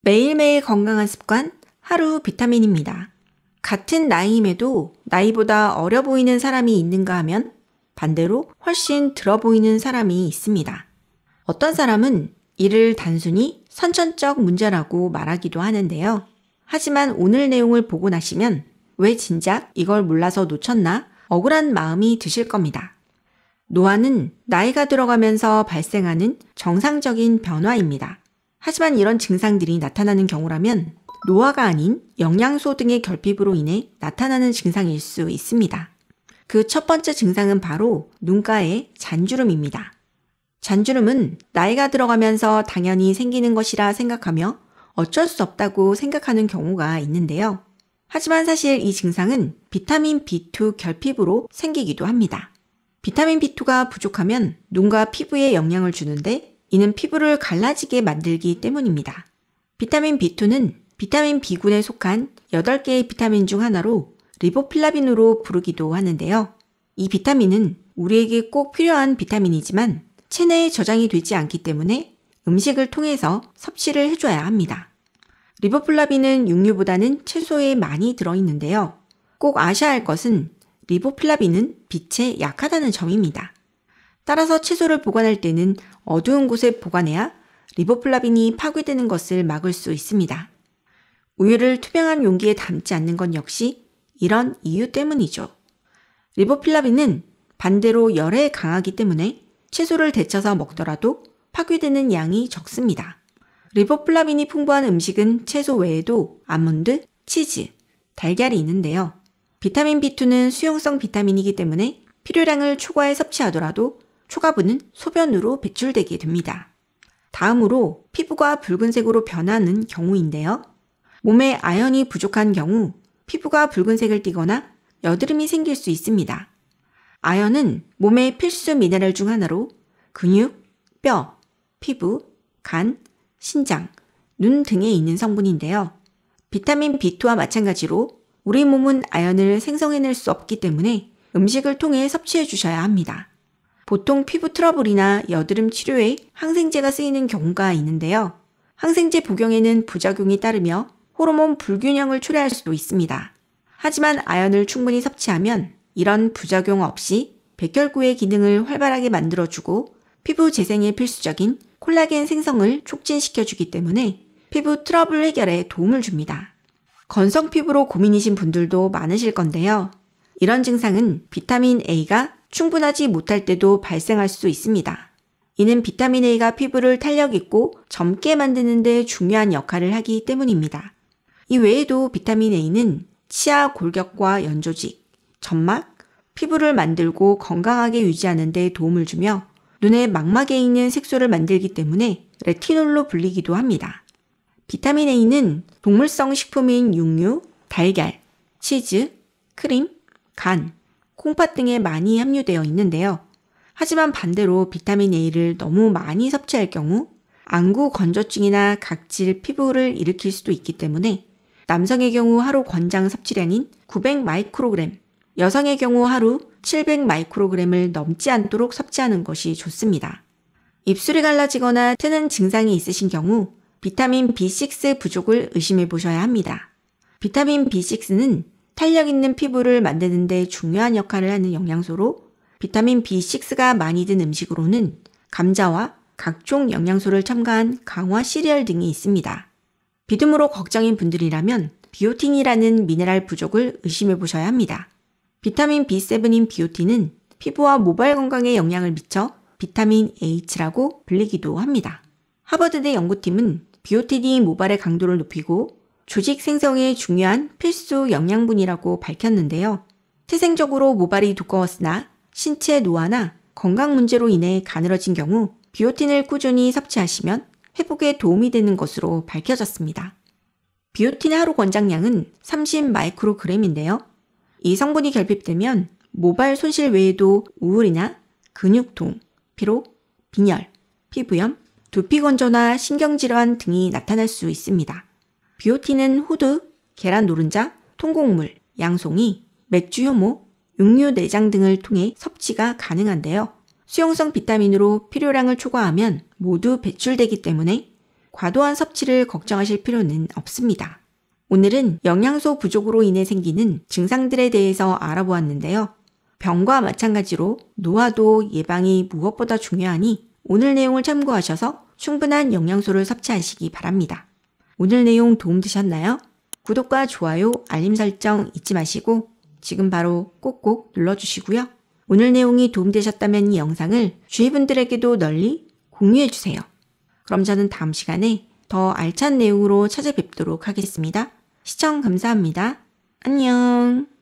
매일매일 건강한 습관, 하루 비타민입니다. 같은 나이임에도 나이보다 어려 보이는 사람이 있는가 하면 반대로 훨씬 들어 보이는 사람이 있습니다. 어떤 사람은 이를 단순히 선천적 문제라고 말하기도 하는데요. 하지만 오늘 내용을 보고 나시면 왜 진작 이걸 몰라서 놓쳤나 억울한 마음이 드실 겁니다. 노화는 나이가 들어가면서 발생하는 정상적인 변화입니다. 하지만 이런 증상들이 나타나는 경우라면 노화가 아닌 영양소 등의 결핍으로 인해 나타나는 증상일 수 있습니다. 그 첫 번째 증상은 바로 눈가의 잔주름입니다. 잔주름은 나이가 들어가면서 당연히 생기는 것이라 생각하며 어쩔 수 없다고 생각하는 경우가 있는데요. 하지만 사실 이 증상은 비타민 B2 결핍으로 생기기도 합니다. 비타민 B2가 부족하면 눈과 피부에 영향을 주는데 이는 피부를 갈라지게 만들기 때문입니다. 비타민 B2는 비타민 B군에 속한 8개의 비타민 중 하나로 리보플라빈으로 부르기도 하는데요. 이 비타민은 우리에게 꼭 필요한 비타민이지만 체내에 저장이 되지 않기 때문에 음식을 통해서 섭취를 해줘야 합니다. 리보플라빈은 육류보다는 채소에 많이 들어있는데요. 꼭 아셔야 할 것은 리보플라빈은 빛에 약하다는 점입니다. 따라서 채소를 보관할 때는 어두운 곳에 보관해야 리보플라빈이 파괴되는 것을 막을 수 있습니다. 우유를 투명한 용기에 담지 않는 건 역시 이런 이유 때문이죠. 리보플라빈은 반대로 열에 강하기 때문에 채소를 데쳐서 먹더라도 파괴되는 양이 적습니다. 리보플라빈이 풍부한 음식은 채소 외에도 아몬드, 치즈, 달걀이 있는데요. 비타민 B2는 수용성 비타민이기 때문에 필요량을 초과해 섭취하더라도 초과분은 소변으로 배출되게 됩니다. 다음으로 피부가 붉은색으로 변하는 경우인데요. 몸에 아연이 부족한 경우 피부가 붉은색을 띠거나 여드름이 생길 수 있습니다. 아연은 몸의 필수 미네랄 중 하나로 근육, 뼈, 피부, 간, 신장, 눈 등에 있는 성분인데요. 비타민 B2와 마찬가지로 우리 몸은 아연을 생성해낼 수 없기 때문에 음식을 통해 섭취해 주셔야 합니다. 보통 피부 트러블이나 여드름 치료에 항생제가 쓰이는 경우가 있는데요. 항생제 복용에는 부작용이 따르며 호르몬 불균형을 초래할 수도 있습니다. 하지만 아연을 충분히 섭취하면 이런 부작용 없이 백혈구의 기능을 활발하게 만들어주고 피부 재생에 필수적인 콜라겐 생성을 촉진시켜주기 때문에 피부 트러블 해결에 도움을 줍니다. 건성 피부로 고민이신 분들도 많으실 건데요. 이런 증상은 비타민 A가 충분하지 못할 때도 발생할 수 있습니다. 이는 비타민 A가 피부를 탄력 있고 젊게 만드는 데 중요한 역할을 하기 때문입니다. 이 외에도 비타민 A는 치아 골격과 연조직, 점막, 피부를 만들고 건강하게 유지하는 데 도움을 주며 눈의 망막에 있는 색소를 만들기 때문에 레티놀로 불리기도 합니다. 비타민 A는 동물성 식품인 육류, 달걀, 치즈, 크림, 간, 콩팥 등에 많이 함유되어 있는데요. 하지만 반대로 비타민 A를 너무 많이 섭취할 경우 안구 건조증이나 각질, 피부를 일으킬 수도 있기 때문에 남성의 경우 하루 권장 섭취량인 900 마이크로그램, 여성의 경우 하루 700 마이크로그램을 넘지 않도록 섭취하는 것이 좋습니다. 입술이 갈라지거나 트는 증상이 있으신 경우 비타민 B6 부족을 의심해 보셔야 합니다. 비타민 B6는 탄력 있는 피부를 만드는 데 중요한 역할을 하는 영양소로 비타민 B6가 많이 든 음식으로는 감자와 각종 영양소를 첨가한 강화 시리얼 등이 있습니다. 비듬으로 걱정인 분들이라면 비오틴이라는 미네랄 부족을 의심해 보셔야 합니다. 비타민 B7인 비오틴은 피부와 모발 건강에 영향을 미쳐 비타민 H라고 불리기도 합니다. 하버드대 연구팀은 비오틴이 모발의 강도를 높이고 조직 생성에 중요한 필수 영양분이라고 밝혔는데요. 태생적으로 모발이 두꺼웠으나 신체 노화나 건강 문제로 인해 가늘어진 경우 비오틴을 꾸준히 섭취하시면 회복에 도움이 되는 것으로 밝혀졌습니다. 비오틴의 하루 권장량은 30 마이크로그램인데요. 이 성분이 결핍되면 모발 손실 외에도 우울이나 근육통, 피로, 빈혈, 피부염, 두피 건조나 신경질환 등이 나타날 수 있습니다. 비오틴은 호두, 계란 노른자, 통곡물, 양송이, 맥주 효모, 육류 내장 등을 통해 섭취가 가능한데요. 수용성 비타민으로 필요량을 초과하면 모두 배출되기 때문에 과도한 섭취를 걱정하실 필요는 없습니다. 오늘은 영양소 부족으로 인해 생기는 증상들에 대해서 알아보았는데요. 병과 마찬가지로 노화도 예방이 무엇보다 중요하니 오늘 내용을 참고하셔서 충분한 영양소를 섭취하시기 바랍니다. 오늘 내용 도움되셨나요? 구독과 좋아요, 알림 설정 잊지 마시고 지금 바로 꼭꼭 눌러주시고요. 오늘 내용이 도움되셨다면 이 영상을 주위 분들에게도 널리 공유해주세요. 그럼 저는 다음 시간에 더 알찬 내용으로 찾아뵙도록 하겠습니다. 시청 감사합니다. 안녕.